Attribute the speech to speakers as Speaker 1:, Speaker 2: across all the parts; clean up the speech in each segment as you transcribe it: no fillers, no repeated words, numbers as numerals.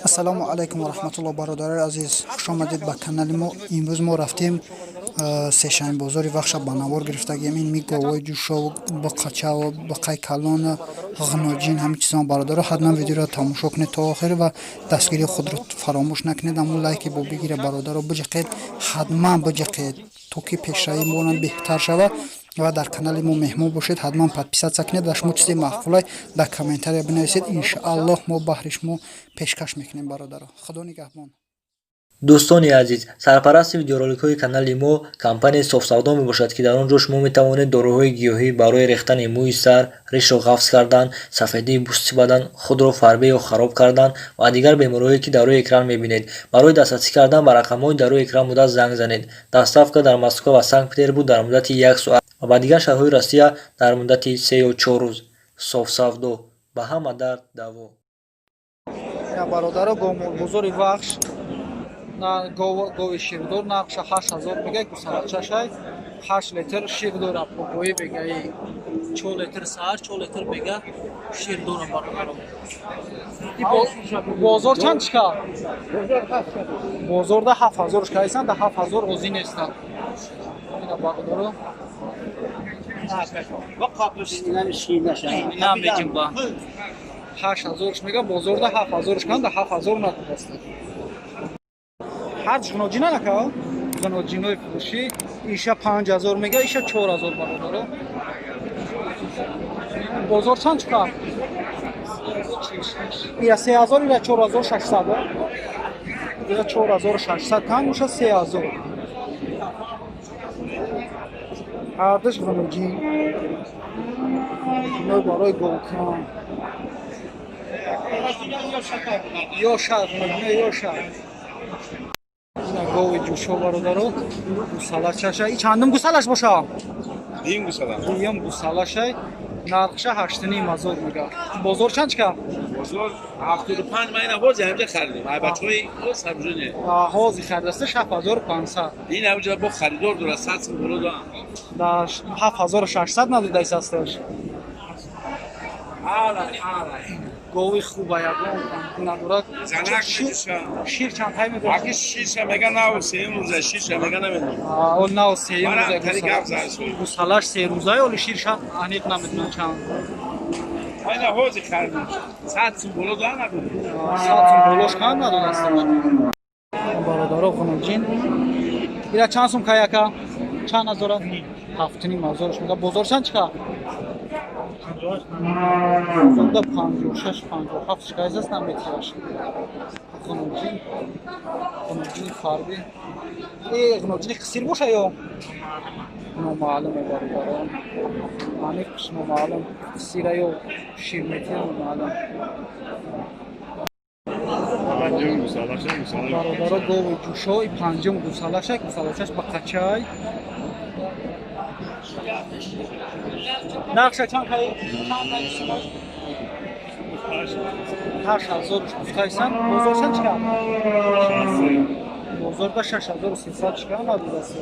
Speaker 1: ассалому алайкум ва раҳматуллоҳ. бародари азиз, хуш омадед ба канали мо. имрӯз мо рафтем сешанбе бозори вахша ба навор гирифтагием. ин ми говои ҷӯшов ба қачав ба қайкалон ғноҷин ҳамин чизон бародаро ҳатман видеоро тамошо кунед то охир ва дастгирии худро фаромӯш накунед. Аммо лайки бо бигире бародаро биҷиқед, ҳатман биҷиқед, то ки пешравӣ монан беҳтар шавад ва дар канали мо меҳмон бошед. ҳатман подписатсия кунед ва шумо чизи махфулай дар комментария бинависед. иншоаллоҳ мо баҳри шумо пешкаш мекунем бародаро. худо нигаҳбон.
Speaker 2: дӯстони азиз, сарпарасти видеороликҳои канали мо компанияи софсавдо мебошад, ки дар он ҷо шумо метавонед дороҳои гиёҳӣ барои рехтани мӯи сар, ришро ғафз кардан, сафедии пӯсти бадан, худро фарбе ё хароб кардан ва дигар бемориҳое ки дар рӯи экран мебинед. Барои дастрасӣ кардан ба рақамҳои дар рӯи экран буда занг занед. Доставка дар Москва ва Санкт-Петербург дар муддати 1 соат ва ба дигар шаҳрҳои Россия дар муддати 3 ё 4 рӯз. Софсавдо, ба ҳама дард даво.
Speaker 1: бародаро гомолбозори вахш гови ширдор нақша 8000 мега гусалачашай 8 литр ширдор апогои бегаи 4 литр сар 4 литр бега ширдор бародаро. бозор чанд чика? бозор да 7000 шкайсан да 7000 рози нестан. ина бародаро
Speaker 3: ва қаплушинан шинашай
Speaker 1: ина мегим ба 8000 мега бозор да 7000 шкан да 7000 накудаст. ҳар ғноҷина нака ғноҷинои фурӯшӣ иша 5000 мега иша 4000 бародаро. бозор чанд чиқа? ия 3000 ила 4600 ила 4600 кам уша 3000 ҳардаш ғноҷин ҷинои барои голкон ё шар ғноҷина ё шар. ина гови ҷӯшо бародаро гусалачаша и чандум гусалаш боша? дуюм гусалашай нархша 8500 мега. бозор чанд чиқа?
Speaker 3: бозор 75 майна ҳози ҳамҷа харидем. ай бачаҳои сабжуне
Speaker 1: ҳози харидасташ 7500.
Speaker 3: ин ҳамҷа бо харидор дора 100 сум боло доам.
Speaker 1: Да 7600 надодайс ҳасташ. гови хуба ягон надорад. шир чанд тай медорад?
Speaker 3: аки шиша мега нав сеюм рӯза шиша мега намедонам.
Speaker 1: ол нав сеюм рӯза
Speaker 3: тари гап зад.
Speaker 1: гусалаш се рӯзаи оли шир шад аниқ намедонам чанд.
Speaker 3: айна ҳози харидем 100 сум боло доам надодам.
Speaker 1: 100 сум болош кам надодасташ. бародаро ғноҷин ира чанд сум каяка? чанд надорад? 7500 мега. бозор чанд чиқа? бозорда 56 57 шкайзас наметиаш. ғноҷини фарби ғноҷини қисир боша ё номаълум бародаро. аниқ номаълум қисира ё ширмети номаълум. бародаро гови ҷӯшои панҷум гусалашак гусалашаш ба қачай нақша чанд кай? 8000 гуфтайсан. бозор чанд чиқа? бозорда 6300 чиқа надодаст.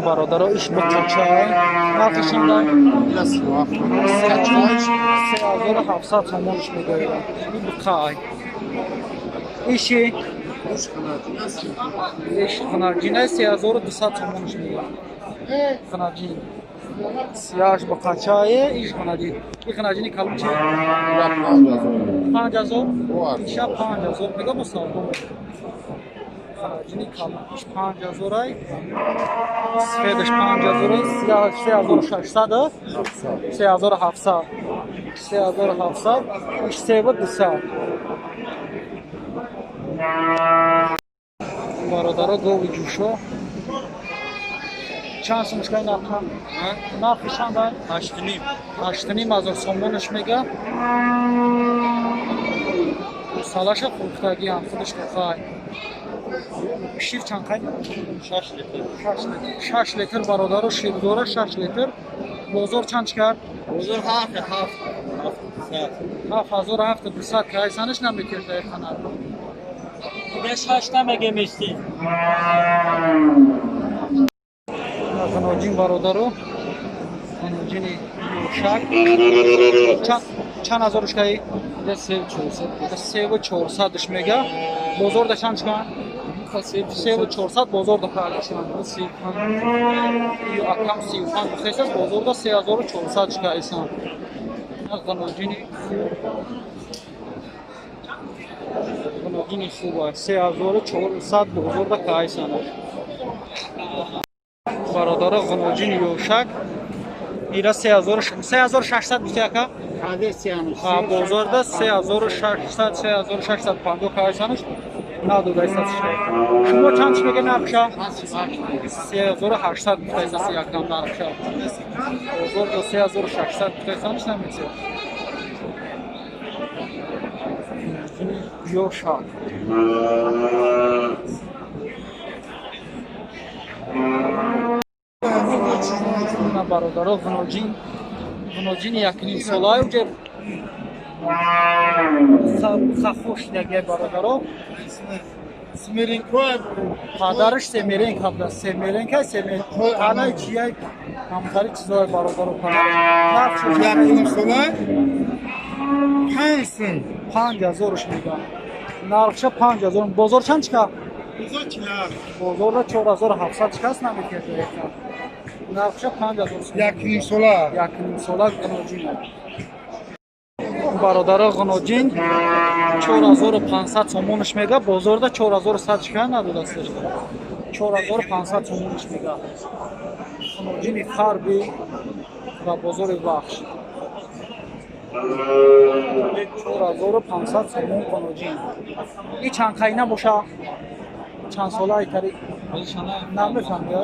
Speaker 1: бародаро иш ба қачай нархашонда 3700 сомонш мегояд. бухай иши иш ғноҷина 3200 сомонш мегояд. ғноҷин сияш ба қачай иш ғноҷин. ин ғноҷини калон чи 5000 иша 5000 мега бо савдо. ғноҷини калон иш 5000 ай сфедаш 5000 3600 3700 3700 иш 3200. бародаро гови ҷӯшо чанд сум шкай нархи чанда? 8500 сомонаш мега. гусалаша фурӯхтагиам худаш хухай. шир чанд қай? 6 литр бародаро шир дора 6 литр. бозор чанд чикар?
Speaker 3: бозор
Speaker 1: 7700 кайсанаш наметирда хана. Гуноҷин бародару гуноҷини юшак чанд ҳазорушкаи 3400 мега бозорда чанд чикан 3400 бозорда кардашан ё акам 35 бухесас бозорда 3400 чикаисан гуноҷини хуба 3400 бозорда кайсан бародара гуноҷини юшак ира 3600 бутяка бозорда 3650 кайсанаш надудайсад шумо чанд мега нархша 3800 бутайсас якдам нархша бозорда 3600 бутайсанаш намеце юшак бародаро гуноҷини якним солаю ҷеб хахошидаге бародаро падараш семеренк ҳабда семеренка семеренканаи чияй ҳамқари чизои бародаро нархша 5000 мега нархша 5000 бозор чанд чика бозорда 4700 чикаст намекерда нархша 5000 якним сола гуноҷин бародара гуноҷин 4500 сомонаш мега бозорда 4100 чика надодаст 4500 сомонаш мега гуноҷини харби ва бозори вахш 4500 сомон гуноҷин и чанд қайна боша чанд солаи тари намефаҳмя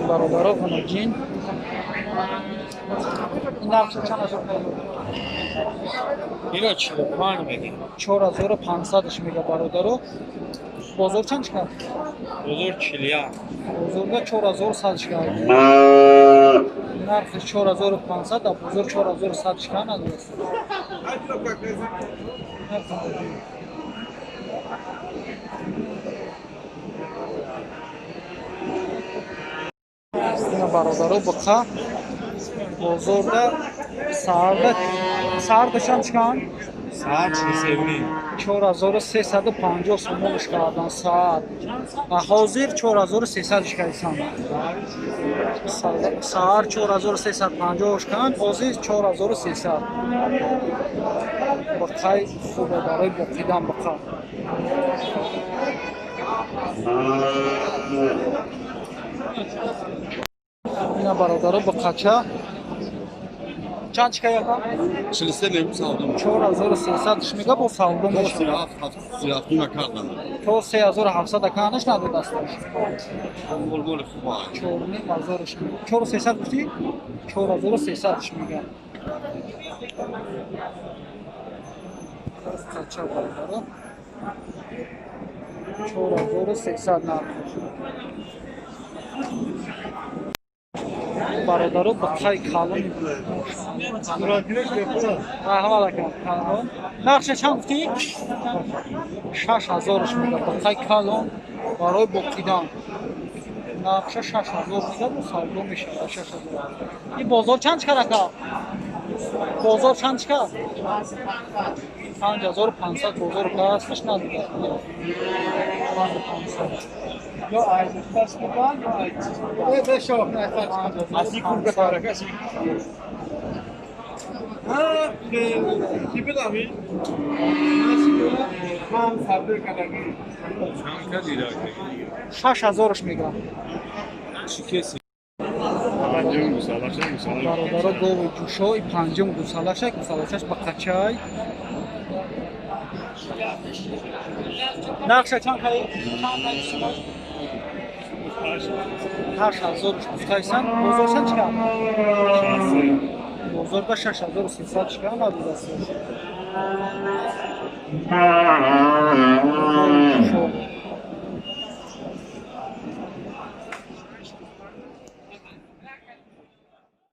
Speaker 1: бародаро гуноҷин нархша чанд ҳазор
Speaker 3: اینا 45 میگی
Speaker 1: 4500 мега бародаро бозор чанд чика
Speaker 3: بزرگ چلیا
Speaker 1: бозорда 4100 чика нархи 4500 а бозор 4100 чика надодаст бародаро буқа бозорда саҳарда чанд чикан
Speaker 3: ساعت
Speaker 1: 4350 сомонаш кардан саат ҳозир 4300 шикайсан саҳар 4350 шикан ҳозир 4300 буқаи хубе барои боқидан буқа ина бародаро буқача чанд чика яка
Speaker 3: 43 میگم سعودم
Speaker 1: 4300 мега бо савдо мешава
Speaker 3: سیاحتی نکردم
Speaker 1: то 3700 аканаш надодасташ
Speaker 3: بلبل خوبه
Speaker 1: 4300 гуфти 4300 мега қача бародаро 4300 нарх бародаро бақаи калон нархша чанд гуфти 6000 мега бақаи калон барои боқидан нархша 6000 мега бо савдо мешава 6000 и бозор чанд чика рака бозор чанд чика 5500 бозор ҳасташ надида 5500 ё айдаш мега ё айдаш бешо аси курга таракаш
Speaker 3: کی بدمی؟
Speaker 1: ҳам сабр кадаги
Speaker 3: چند دیده
Speaker 1: 6000 мега
Speaker 3: چی کسی؟ پنجم گوسالشه
Speaker 1: бародаро гови ҷӯшои панҷум гусалашак гусалашаш ба қачай нақша чанд хай 8000 гуфтайсан бозор чанд чика бозорда 6300 чика надодаст